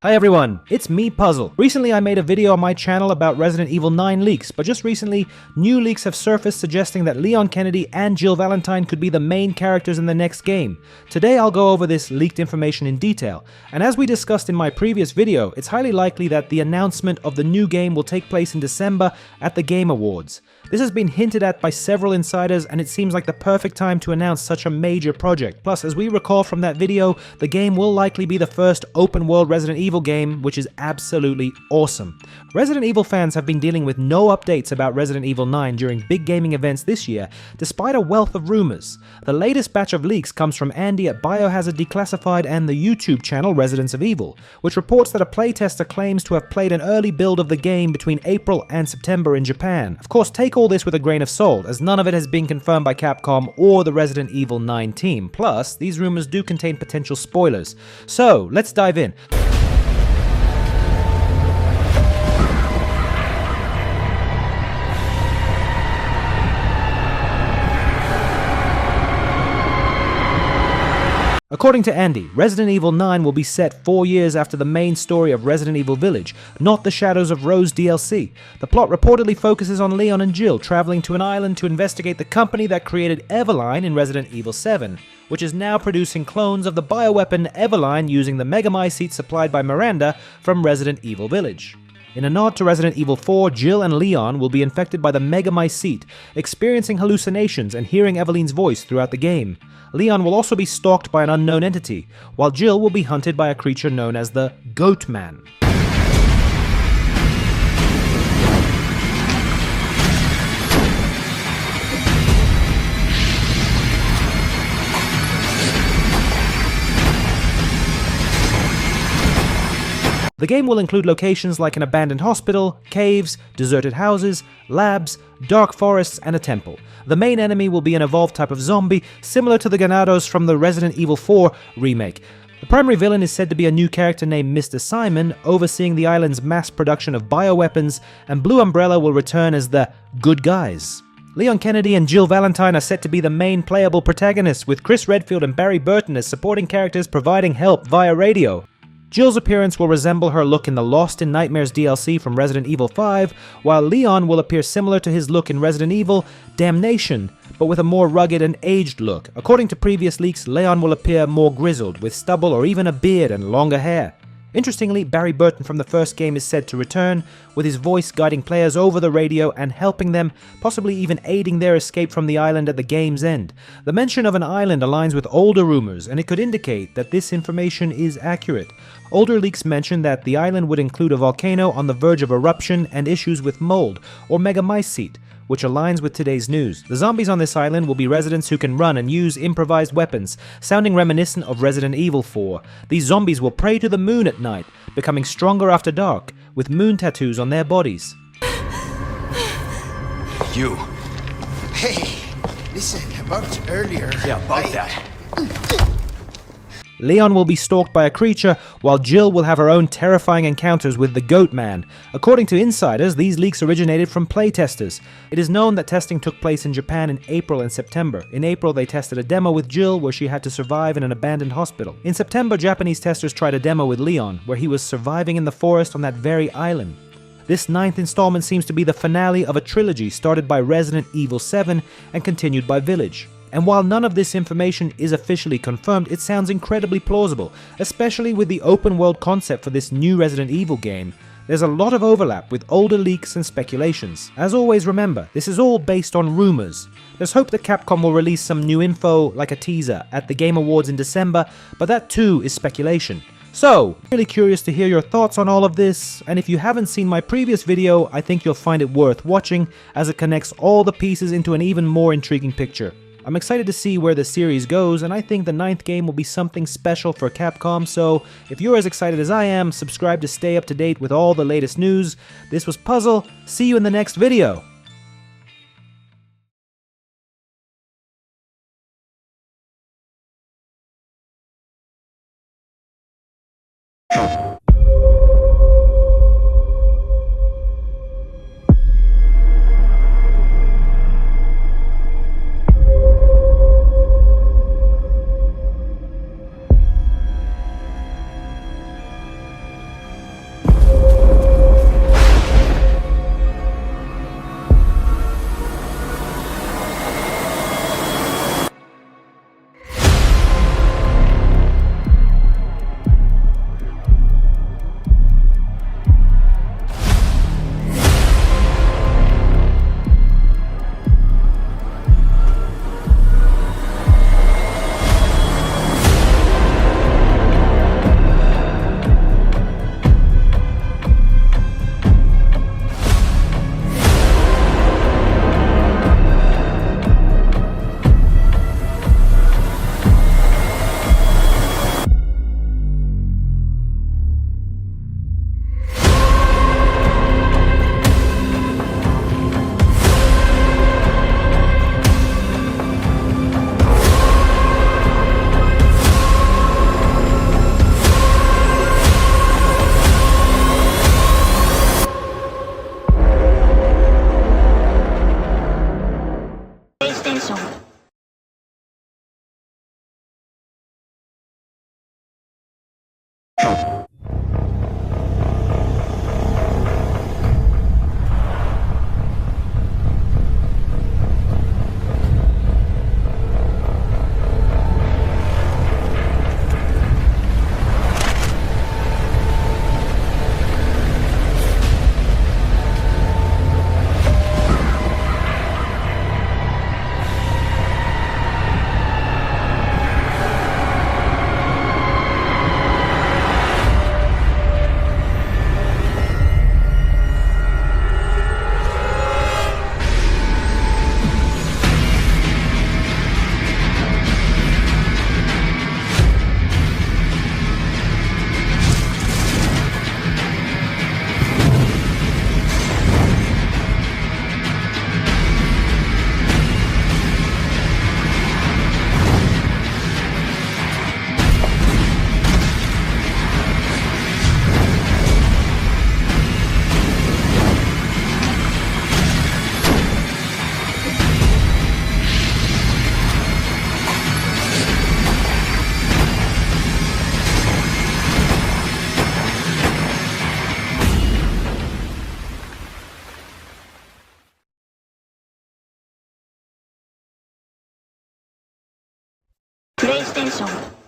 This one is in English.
Hi everyone, it's me, Puzzle. Recently I made a video on my channel about Resident Evil 9 leaks, but just recently, new leaks have surfaced suggesting that Leon Kennedy and Jill Valentine could be the main characters in the next game. Today I'll go over this leaked information in detail, and as we discussed in my previous video, it's highly likely that the announcement of the new game will take place in December at the Game Awards. This has been hinted at by several insiders, and it seems like the perfect time to announce such a major project. Plus, as we recall from that video, the game will likely be the first open-world Resident Evil game, which is absolutely awesome. Resident Evil fans have been dealing with no updates about Resident Evil 9 during big gaming events this year, despite a wealth of rumors. The latest batch of leaks comes from Andy at Biohazard Declassified and the YouTube channel Residents of Evil, which reports that a playtester claims to have played an early build of the game between April and September in Japan. Of course, take all this with a grain of salt, as none of it has been confirmed by Capcom or the Resident Evil 9 team. Plus, these rumors do contain potential spoilers. So, let's dive in. According to Andy, Resident Evil 9 will be set 4 years after the main story of Resident Evil Village, not the Shadows of Rose DLC. The plot reportedly focuses on Leon and Jill traveling to an island to investigate the company that created Eveline in Resident Evil 7, which is now producing clones of the bioweapon Eveline using the Megamycete supplied by Miranda from Resident Evil Village. In a nod to Resident Evil 4, Jill and Leon will be infected by the Megamycete, experiencing hallucinations and hearing Eveline's voice throughout the game. Leon will also be stalked by an unknown entity, while Jill will be hunted by a creature known as the Goat Man. The game will include locations like an abandoned hospital, caves, deserted houses, labs, dark forests, and a temple. The main enemy will be an evolved type of zombie, similar to the Ganados from the Resident Evil 4 remake. The primary villain is said to be a new character named Mr. Simon, overseeing the island's mass production of bioweapons, and Blue Umbrella will return as the good guys. Leon Kennedy and Jill Valentine are set to be the main playable protagonists, with Chris Redfield and Barry Burton as supporting characters providing help via radio. Jill's appearance will resemble her look in the Lost in Nightmares DLC from Resident Evil 5, while Leon will appear similar to his look in Resident Evil Damnation, but with a more rugged and aged look. According to previous leaks, Leon will appear more grizzled, with stubble or even a beard and longer hair. Interestingly, Barry Burton from the first game is said to return, with his voice guiding players over the radio and helping them, possibly even aiding their escape from the island at the game's end. The mention of an island aligns with older rumors, and it could indicate that this information is accurate. Older leaks mention that the island would include a volcano on the verge of eruption and issues with mold, or Megamycete, which aligns with today's news. The zombies on this island will be residents who can run and use improvised weapons, sounding reminiscent of Resident Evil 4. These zombies will pray to the moon at night, becoming stronger after dark, with moon tattoos on their bodies. You. Hey, listen, about earlier. Yeah, about that. Leon will be stalked by a creature, while Jill will have her own terrifying encounters with the Goat Man. According to insiders, these leaks originated from playtesters. It is known that testing took place in Japan in April and September. In April, they tested a demo with Jill where she had to survive in an abandoned hospital. In September, Japanese testers tried a demo with Leon, where he was surviving in the forest on that very island. This 9th installment seems to be the finale of a trilogy started by Resident Evil 7 and continued by Village. And while none of this information is officially confirmed, it sounds incredibly plausible, especially with the open world concept for this new Resident Evil game. There's a lot of overlap with older leaks and speculations. As always, remember, this is all based on rumors. There's hope that Capcom will release some new info, like a teaser, at the Game Awards in December, but that too is speculation. So, really curious to hear your thoughts on all of this, and if you haven't seen my previous video, I think you'll find it worth watching, as it connects all the pieces into an even more intriguing picture. I'm excited to see where the series goes, and I think the 9th game will be something special for Capcom, so if you're as excited as I am, subscribe to stay up to date with all the latest news. This was Puzzle, see you in the next video! プレイステーション